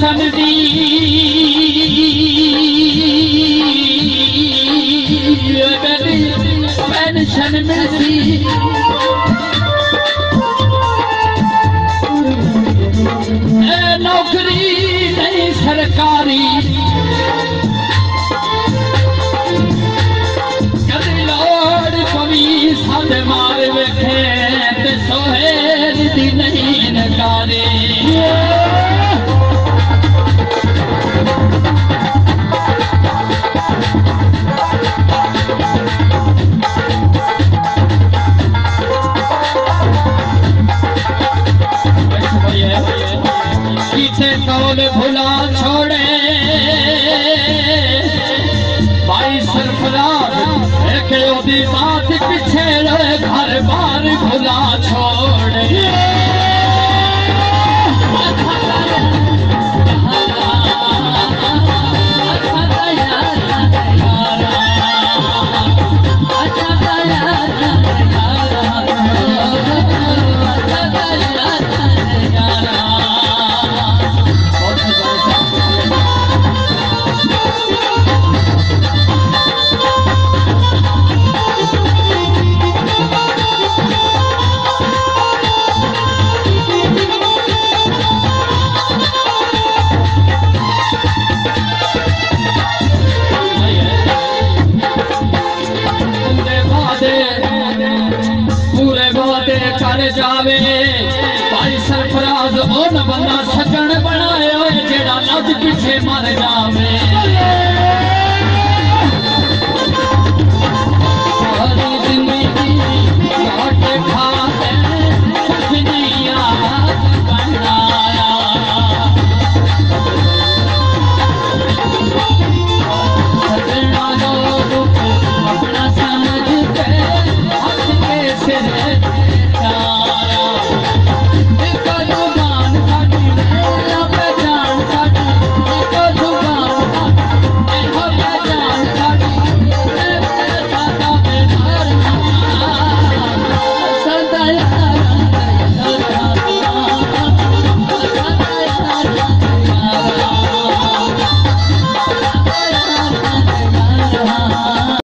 pension दी pension मिलती नौकरी नहीं सरकारी कदी लोड़ पवी साडे मार वेखे ते सोहेल दी नहीं नकारी कौन भुला छोड़े भाई सरफराज एक ओदी बात पीछे घर बार भुला छोड़े कर जावे भाई सरफराज ओ न बंदा सजन बनाए जेड़ा नद पीछे मर जावे